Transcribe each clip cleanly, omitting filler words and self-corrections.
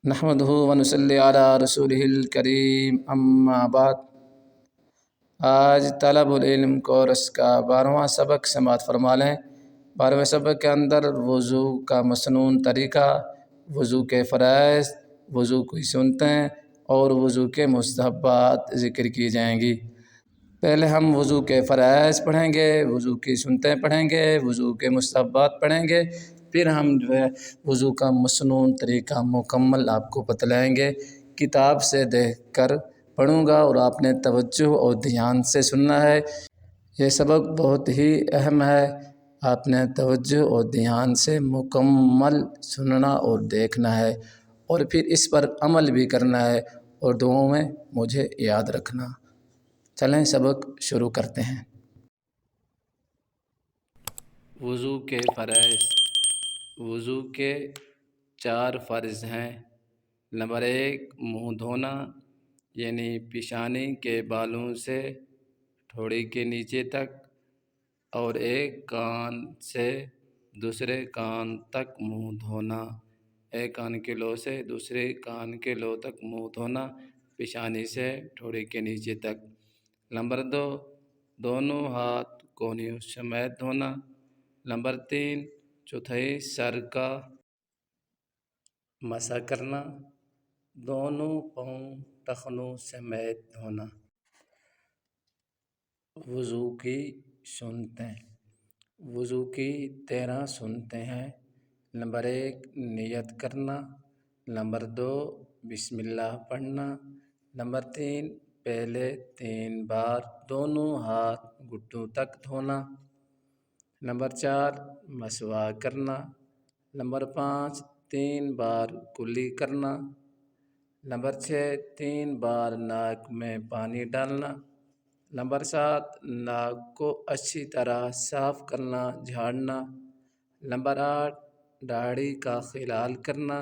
نحمدہ ونصلی علی رسولہ الکریم اما بعد۔ آج طلب العلم کورس کا 12واں سبق سماعت فرما لیں۔ 12ویں سبق کے اندر وضو کا مسنون طریقہ، وضو کے فرائض، وضو کی سنتیں اور وضو کے مستحبات ذکر کی جائیں گی۔ پہلے ہم وضو کے فرائض پڑھیں گے، وضو کی سنتیں پڑھیں گے، وضو کے مستحبات پڑھیں گے، پھر ہم وضو کا مسنون طریقہ مکمل آپ کو بتلائیں گے۔ کتاب سے دیکھ کر پڑھوں گا اور آپ نے توجہ اور دھیان سے سننا ہے۔ یہ سبق بہت ہی اہم ہے، آپ نے توجہ اور دھیان سے مکمل سننا اور دیکھنا ہے، اور پھر اس پر عمل بھی کرنا ہے اور دعاؤں میں مجھے یاد رکھنا۔ چلیں سبق شروع کرتے ہیں۔ وضو کے فرائض۔ وضو کے 4 فرض ہیں۔ نمبر 1 منہ دھونا، یعنی پیشانی کے بالوں سے ٹھوڑی کے نیچے تک، اور ایک کان سے دوسرے کان تک منہ دھونا۔ ایک کان کے لو سے دوسرے کان کے لو تک منہ دھونا، پیشانی سے ٹھوڑی کے نیچے تک۔ نمبر 2 دونوں ہاتھ کونیوں سمیت دھونا۔ نمبر 3 چوتھائی سر کا مسح کرنا، دونوں پاؤں ٹخنوں سمیت دھونا۔ وضو کی سنتیں۔ وضو کی 13 سنتیں ہیں۔ نمبر 1 نیت کرنا۔ نمبر 2 بسم اللہ پڑھنا۔ نمبر 3 پہلے 3 بار دونوں ہاتھ گھٹنوں تک دھونا۔ نمبر 4 مسواک کرنا۔ نمبر 5 3 بار کلی کرنا۔ نمبر 6 3 بار ناک میں پانی ڈالنا۔ نمبر 7 ناک کو اچھی طرح صاف کرنا، جھاڑنا۔ نمبر 8 داڑھی کا خلال کرنا۔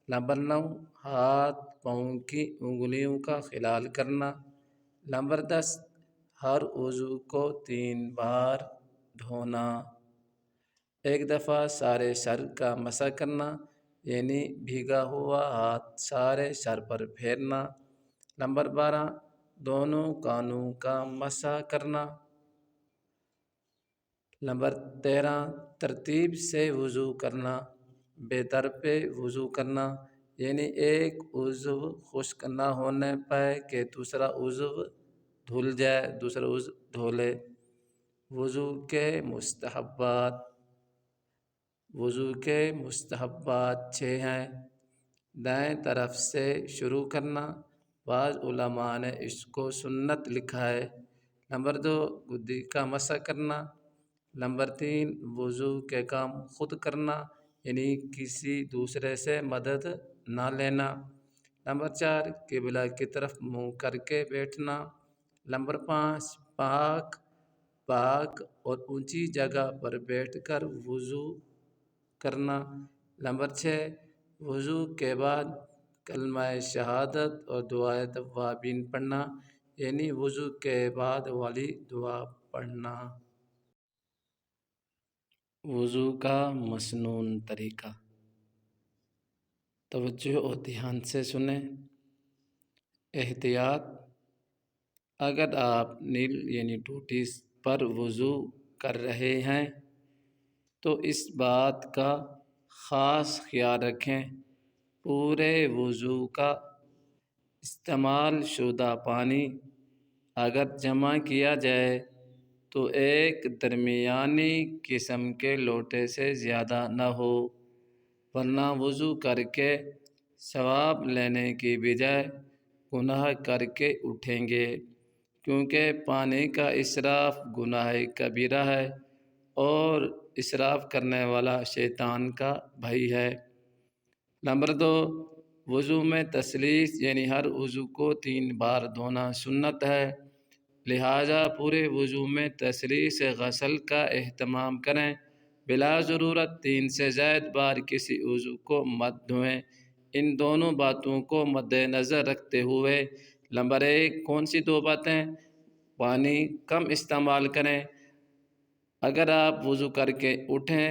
نمبر 9 ہاتھ پاؤں کی انگلیوں کا خلال کرنا۔ نمبر 10 ہر عضو کو 3 بار دھونا۔ ایک دفعہ سارے سر کا مسح کرنا، یعنی بھیگا ہوا ہاتھ سارے سر پر پھیرنا۔ نمبر 12 دونوں کانوں کا مسح کرنا۔ نمبر 13 ترتیب سے وضو کرنا، بے ترتیب وضو کرنا، یعنی ایک عضو خشک نہ ہونے پائے کہ دوسرا عضو دھل جائے، دوسرا عضو دھو لے۔ وضو کے مستحبات۔ وضو کے مستحبات 6 ہیں۔ دائیں طرف سے شروع کرنا، بعض علماء نے اس کو سنت لکھا ہے۔ نمبر 2 گدی کا مسح کرنا۔ نمبر 3 وضو کے کام خود کرنا، یعنی کسی دوسرے سے مدد نہ لینا۔ نمبر 4 قبلہ کی طرف منہ کر کے بیٹھنا۔ نمبر 5 پاک اور اونچی جگہ پر بیٹھ کر وضو کرنا۔ نمبر 6 وضو کے بعد کلمہ شہادت اور دعائے توابین پڑھنا، یعنی وضو کے بعد والی دعا پڑھنا۔ وضو کا مسنون طریقہ۔ توجہ اور دھیان سے سنیں۔ احتیاط: اگر آپ نیل یعنی ٹوٹی پر وضو کر رہے ہیں تو اس بات کا خاص خیال رکھیں پورے وضو کا استعمال شدہ پانی اگر جمع کیا جائے تو ایک درمیانی قسم کے لوٹے سے زیادہ نہ ہو، ورنہ وضو کر کے ثواب لینے کی بجائے گناہ کر کے اٹھیں گے، کیونکہ پانی کا اسراف گناہ کبیرہ ہے اور اسراف کرنے والا شیطان کا بھائی ہے۔ نمبر 2 وضو میں تثلیث، یعنی ہر عضو کو 3 بار دھونا سنت ہے، لہٰذا پورے وضو میں تثلیث غسل کا اہتمام کریں، بلا ضرورت 3 سے زائد بار کسی عضو کو مت دھوئیں۔ ان دونوں باتوں کو مد نظر رکھتے ہوئے نمبر 1 کون سی 2 باتیں؟ پانی کم استعمال کریں۔ اگر آپ وضو کر کے اٹھیں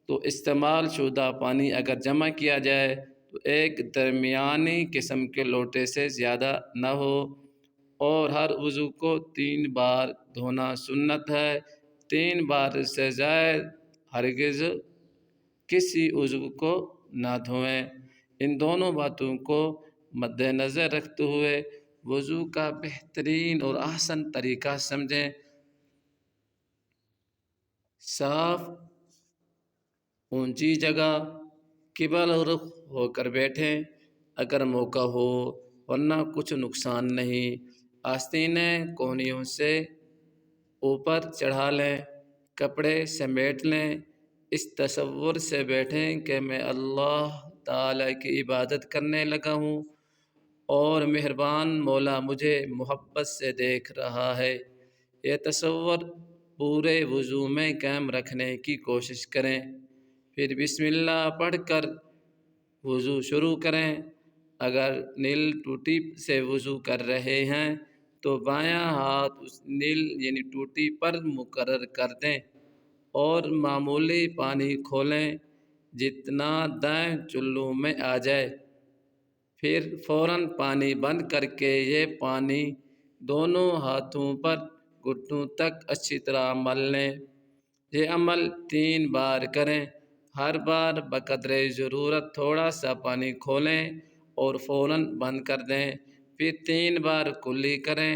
تو استعمال شدہ پانی اگر جمع کیا جائے تو ایک درمیانی قسم کے لوٹے سے زیادہ نہ ہو، اور ہر وضو کو 3 بار دھونا سنت ہے۔ 3 بار سے زائد ہرگز کسی عضو کو نہ دھوئیں۔ ان دونوں باتوں کو مد نظر رکھتے ہوئے وضو کا بہترین اور احسن طریقہ سمجھیں۔ صاف اونچی جگہ قبلہ رخ ہو کر بیٹھیں اگر موقع ہو، ورنہ کچھ نقصان نہیں۔ آستینیں کونیوں سے اوپر چڑھا لیں، کپڑے سمیٹ لیں، اس تصور سے بیٹھیں کہ میں اللہ تعالیٰ کی عبادت کرنے لگا ہوں اور مہربان مولا مجھے محبت سے دیکھ رہا ہے۔ یہ تصور پورے وضو میں قائم رکھنے کی کوشش کریں، پھر بسم اللہ پڑھ کر وضو شروع کریں۔ اگر نیل ٹوٹی سے وضو کر رہے ہیں تو بایاں ہاتھ اس نیل ٹوٹی پر مقرر کر دیں اور معمولی پانی کھولیں جتنا دائیں چلو میں آ جائے، پھر فوراً پانی بند کر کے یہ پانی دونوں ہاتھوں پر گھٹنوں تک اچھی طرح مل لیں۔ یہ عمل 3 بار کریں، ہر بار بقدر ضرورت تھوڑا سا پانی کھولیں اور فوراً بند کر دیں، پھر 3 بار کلی کریں،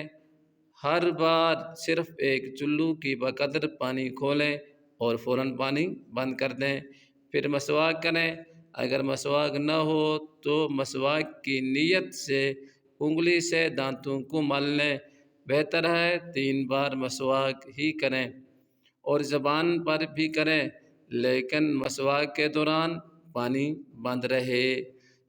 ہر بار صرف ایک چلو کی بقدر پانی کھولیں اور فوراً پانی بند کر دیں۔ پھر مسواک کریں، اگر مسواک نہ ہو تو مسواک کی نیت سے انگلی سے دانتوں کو مل لیں۔ بہتر ہے 3 بار مسواک ہی کریں اور زبان پر بھی کریں، لیکن مسواک کے دوران پانی بند رہے۔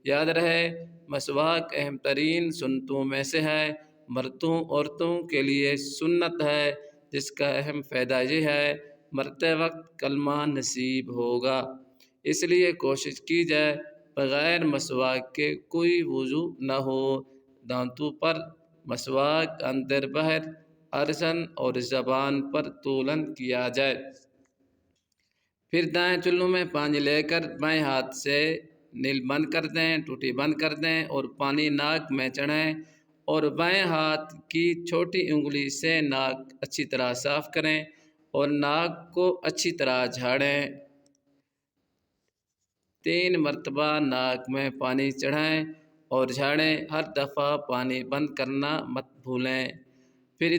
یاد رہے مسواک اہم ترین سنتوں میں سے ہے، مردوں عورتوں کے لیے سنت ہے، جس کا اہم فائدہ یہ ہے مرتے وقت کلمہ نصیب ہوگا۔ اس لیے کوشش کی جائے بغیر مسواک کے کوئی وضو نہ ہو۔ دانتوں پر مسواک اندر باہر ارزن اور زبان پر تولن کیا جائے۔ پھر دائیں چلو میں پانی لے کر بائیں ہاتھ سے نیل بند کر دیں، ٹوٹی بند کر دیں اور پانی ناک میں چڑھائیں اور بائیں ہاتھ کی چھوٹی انگلی سے ناک اچھی طرح صاف کریں اور ناک کو اچھی طرح جھاڑیں۔ 3 مرتبہ ناک میں پانی چڑھائیں اور جھاڑیں، ہر دفعہ پانی بند کرنا مت بھولیں۔ پھر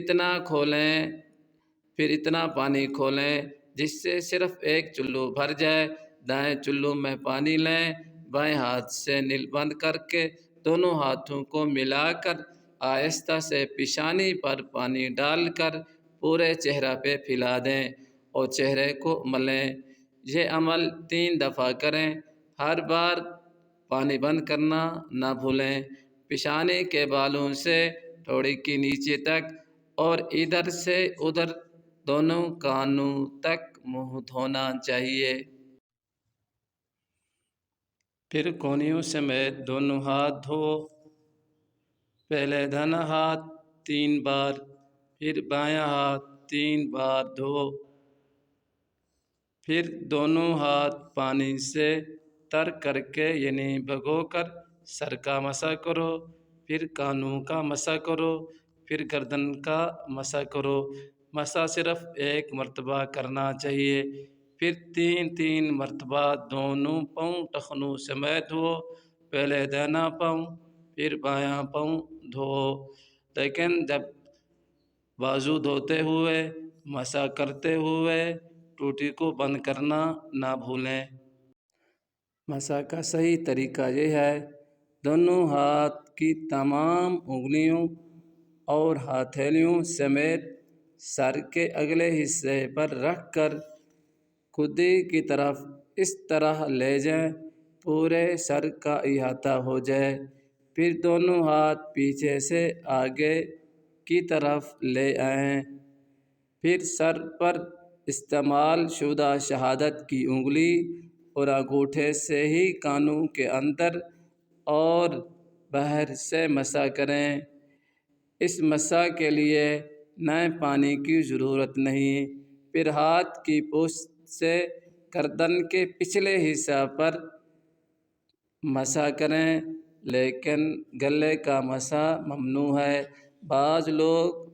اتنا پانی کھولیں جس سے صرف ایک چلو بھر جائے۔ دائیں چلو میں پانی لیں، بائیں ہاتھ سے نیل بند کر کے دونوں ہاتھوں کو ملا کر آہستہ سے پیشانی پر پانی ڈال کر پورے چہرہ پہ پھیلا دیں اور چہرے کو ملیں۔ یہ عمل 3 دفعہ کریں، ہر بار پانی بند کرنا نہ بھولیں۔ پیشانی کے بالوں سے ٹھوڑی کے نیچے تک اور ادھر سے ادھر دونوں کانوں تک منہ دھونا چاہیے۔ پھر کونیوں سمیت دونوں ہاتھ دھو۔ پہلے داہنا ہاتھ 3 بار، پھر بایاں ہاتھ 3 بار دھو۔ پھر دونوں ہاتھ پانی سے تر کر کے بھگو کر سر کا مسح کرو، پھر کانوں کا مسح کرو، پھر گردن کا مسح کرو۔ مسح صرف 1 مرتبہ کرنا چاہیے، پھر 3 مرتبہ دونوں پاؤں ٹخنوں سمیت دھو۔ پہلے داہنا پاؤں پھر بایاں پاؤں دھو، لیکن جب بازو دھوتے ہوئے مسح کرتے ہوئے ٹوٹی کو بند کرنا نہ بھولیں۔ مسح کا صحیح طریقہ یہ ہے، دونوں ہاتھ کی تمام انگلیوں اور ہتھیلیوں سمیت سر کے اگلے حصے پر رکھ کر کھوٹی کی طرف اس طرح لے جائیں پورے سر کا احاطہ ہو جائے۔ پھر دونوں ہاتھ پیچھے سے آگے کی طرف لے آئیں، پھر سر پر استعمال شدہ شہادت کی انگلی اور انگوٹھے سے ہی کانوں کے اندر اور باہر سے مسح کریں۔ اس مسح کے لیے نئے پانی کی ضرورت نہیں۔ پھر ہاتھ کی پشت سے گردن کے پچھلے حصہ پر مسح کریں، لیکن گلے کا مسح ممنوع ہے۔ بعض لوگ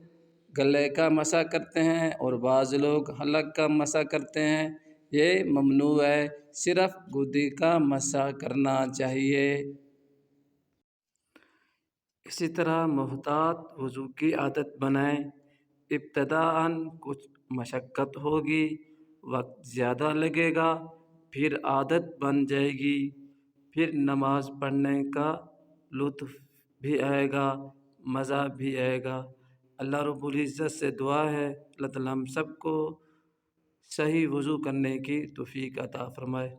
گلے کا مسح کرتے ہیں اور بعض لوگ حلق کا مسح کرتے ہیں، یہ ممنوع ہے، صرف گدی کا مسح کرنا چاہیے۔ اسی طرح محتاط وضو کی عادت بنائیں۔ ابتداءً کچھ مشقت ہوگی، وقت زیادہ لگے گا، پھر عادت بن جائے گی، پھر نماز پڑھنے کا لطف بھی آئے گا، مزہ بھی آئے گا۔ اللہ رب العزت سے دعا ہے اللہ تعالیٰ ہم سب کو صحیح وضو کرنے کی توفیق عطا فرمائے۔